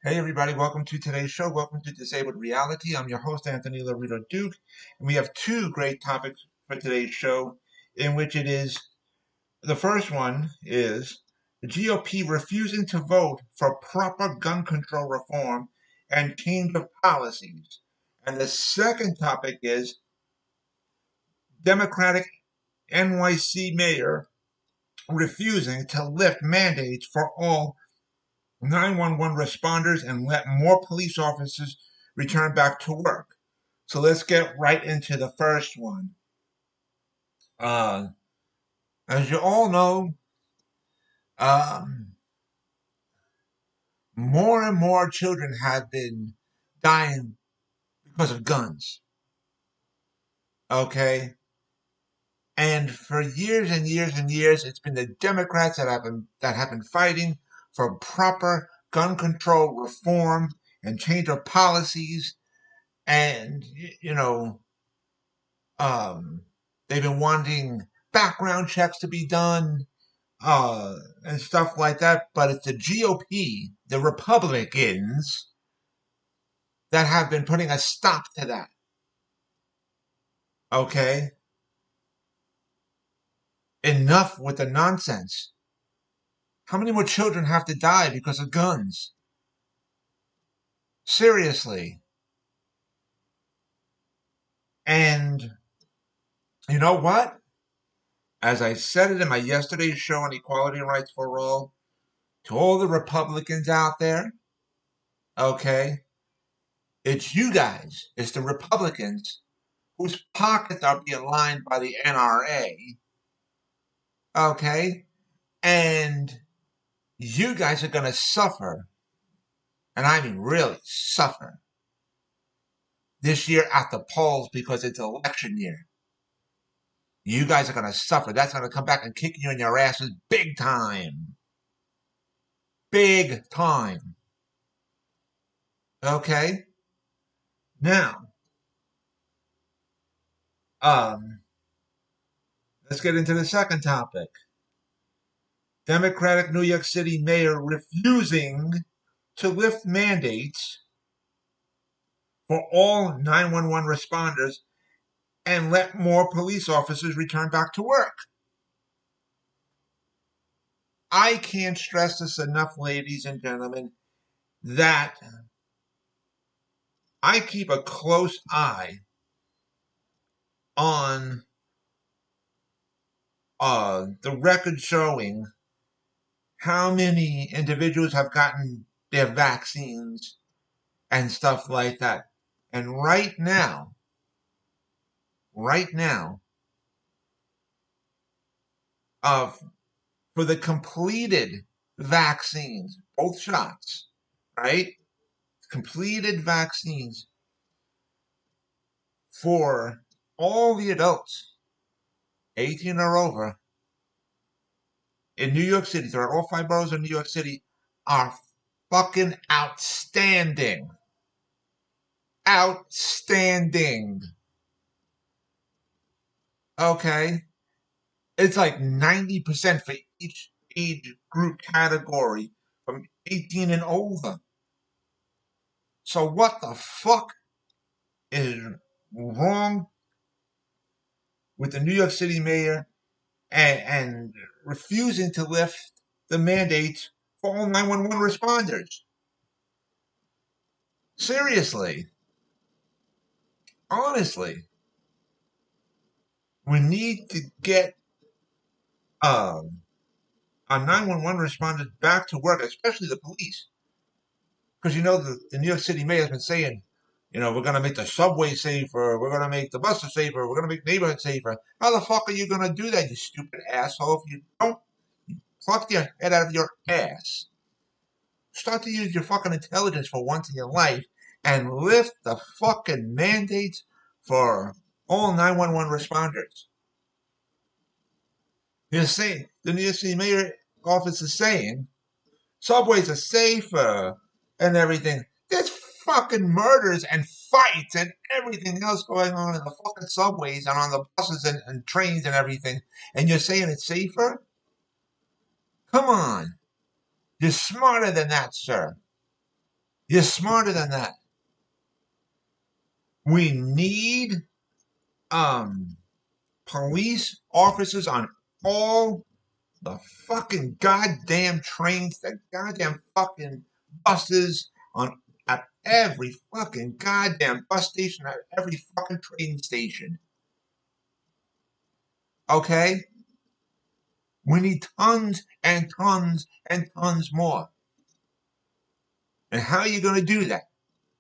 Hey everybody, welcome to today's show. Welcome to Disabled Reality. I'm your host, Anthony Lorito-Duke, and we have two great topics for today's show, in which the first one is the GOP refusing to vote for proper gun control reform and change of policies. And the second topic is Democratic NYC Mayor refusing to lift mandates for all 911 responders and let more police officers return back to work. So let's get right into the first one. Uh, as you all know, um, more and more children have been dying because of guns. Okay, and for years and years and years, it's been the Democrats that have been fighting for proper gun control reform and change of policies, and Um, they've been wanting background checks to be done, and stuff like that. But it's the GOP, the Republicans, that have been putting a stop to that. Okay? Enough with the nonsense. How many more children have to die because of guns? Seriously. And you know what? As I said it in my yesterday's show on equality and rights for all, to all the Republicans out there, okay, it's you guys, it's the Republicans whose pockets are being lined by the NRA, okay? And you guys are going to suffer, and I mean really suffer, this year at the polls because it's election year. You guys are going to suffer. That's going to come back and kick you in your asses big time. Big time. Okay? Now, um, let's get into the second topic. Democratic New York City mayor refusing to lift mandates for all 911 responders and let more police officers return back to work. I can't stress this enough, ladies and gentlemen, that I keep a close eye on the record showing how many individuals have gotten their vaccines and stuff like that. And right now, uh, for the completed vaccines, both shots, right? Completed vaccines for all the adults 18 or over in New York City, throughout all five boroughs of New York City, are fucking outstanding. Outstanding. Okay? It's like 90% for each age group category from 18 and over. So what the fuck is wrong with the New York City mayor and refusing to lift the mandates for all 911 responders? Seriously, honestly, we need to get um, our 911 responders back to work, especially the police. Because the New York City mayor has been saying, we're going to make the subway safer, we're going to make the buses safer, we're going to make neighborhoods safer. How the fuck are you going to do that, you stupid asshole? If you don't pluck your head out of your ass, start to use your fucking intelligence for once in your life and lift the fucking mandates for all 911 responders. You're saying, the New York City mayor office is saying, subways are safer and everything. There's fucking murders and fights and everything else going on in the fucking subways and on the buses and trains and everything. And you're saying it's safer? Come on. You're smarter than that, sir. You're smarter than that. We need police officers on all the fucking goddamn trains, the goddamn fucking buses, on at every fucking goddamn bus station, at every fucking train station. Okay? We need tons and tons and tons more. And how are you going to do that?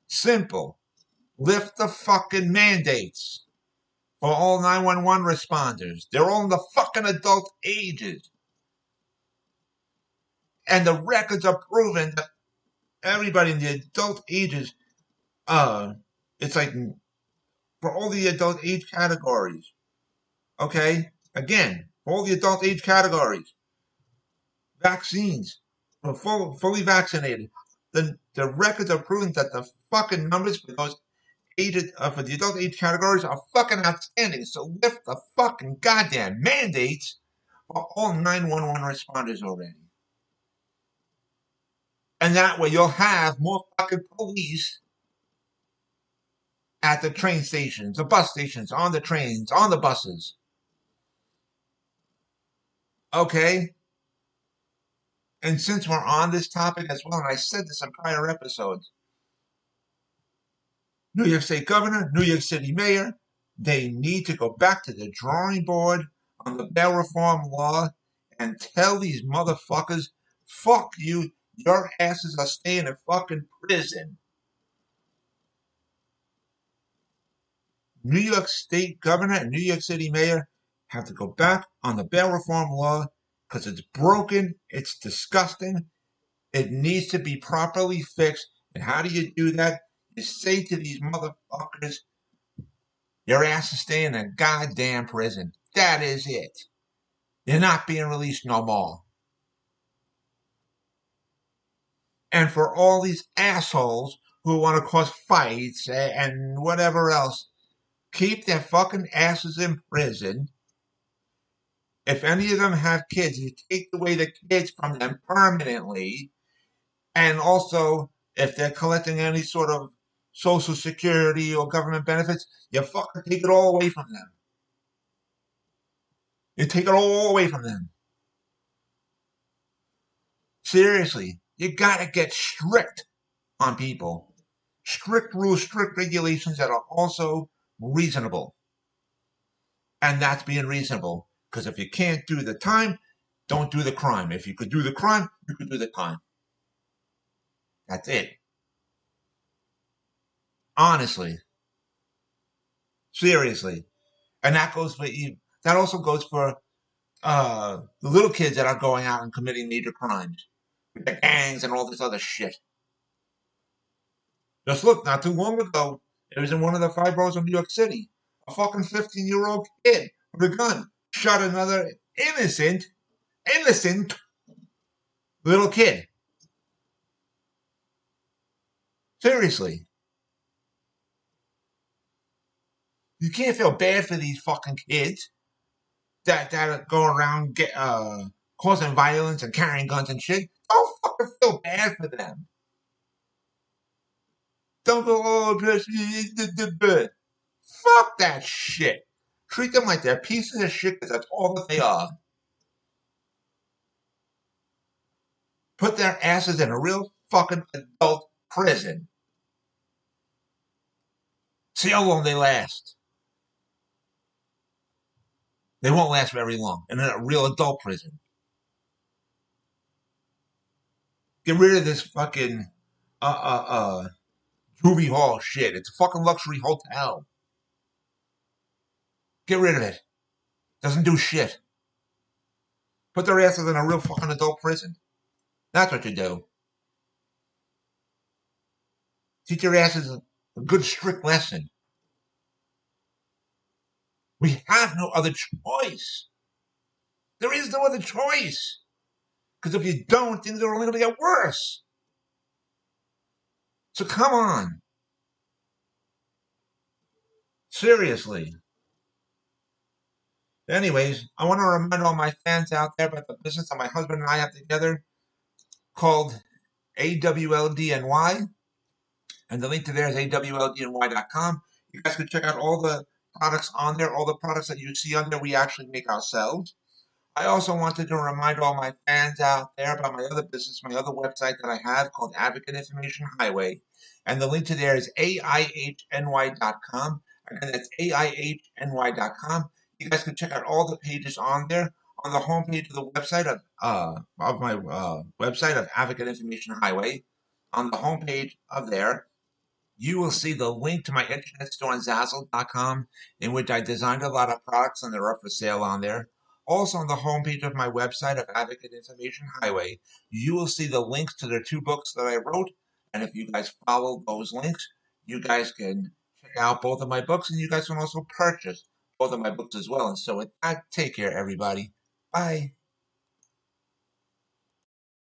Simple. Lift the fucking mandates for all 911 responders. They're all in the fucking adult ages. And the records are proven that everybody in the adult ages, it's like for all the adult age categories. Okay? Again, for all the adult age categories, vaccines, for fully vaccinated. The records are proving that the fucking numbers for those ages, for the adult age categories are fucking outstanding. So lift the fucking goddamn mandates for all 911 responders already. And that way you'll have more fucking police at the train stations, the bus stations, on the trains, on the buses. Okay? And since we're on this topic as well, and I said this in prior episodes, New York State Governor, New York City Mayor, they need to go back to the drawing board on the bail reform law and tell these motherfuckers, fuck you, your asses are staying in fucking prison. New York State Governor and New York City Mayor have to go back on the bail reform law because it's broken, it's disgusting, it needs to be properly fixed. And how do you do that? You say to these motherfuckers, your ass is staying in a goddamn prison. That is it. You're not being released no more. And for all these assholes who want to cause fights and whatever else, keep their fucking asses in prison. If any of them have kids, you take away the kids from them permanently. And also, if they're collecting any sort of social security or government benefits, you fucking take it all away from them. You take it all away from them. Seriously, you gotta get strict on people. Strict rules, strict regulations that are also reasonable. And that's being reasonable. Because if you can't do the time, don't do the crime. If you could do the crime, you could do the time. That's it. Honestly. Seriously. And that goes for that also goes for the little kids that are going out and committing major crimes. With the gangs and all this other shit. Just look, not too long ago, it was in one of the 5 boroughs of New York City. A fucking 15-year-old kid with a gun shot another innocent little kid. Seriously. You can't feel bad for these fucking kids that go around causing violence and carrying guns and shit. Don't fucking feel bad for them. Don't go, oh, fuck that shit. Treat them like they're pieces of shit because that's all that they are. Put their asses in a real fucking adult prison. See how long they last. They won't last very long in a real adult prison. Get rid of this fucking juvie hall shit. It's a fucking luxury hotel. Get rid of it. Doesn't do shit. Put their asses in a real fucking adult prison. That's what you do. Teach your asses a good strict lesson. We have no other choice. There is no other choice. Because if you don't, things are only going to get worse. So come on. Seriously. Anyways, I want to remind all my fans out there about the business that my husband and I have together called AWLDNY. And the link to there is awldny.com. You guys can check out all the products on there. All the products that you see on there, we actually make ourselves. I also wanted to remind all my fans out there about my other business, my other website that I have called Advocate Information Highway. And the link to there is AIHNY.com. Again, that's AIHNY.com. You guys can check out all the pages on there. On the homepage of the website of my website of Advocate Information Highway, on the homepage of there, you will see the link to my internet store on Zazzle.com, in which I designed a lot of products and they're up for sale on there. Also, on the homepage of my website of Advocate Information Highway, you will see the links to the two books that I wrote. And if you guys follow those links, you guys can check out both of my books and you guys can also purchase both of my books as well. And so, with that, take care, everybody. Bye.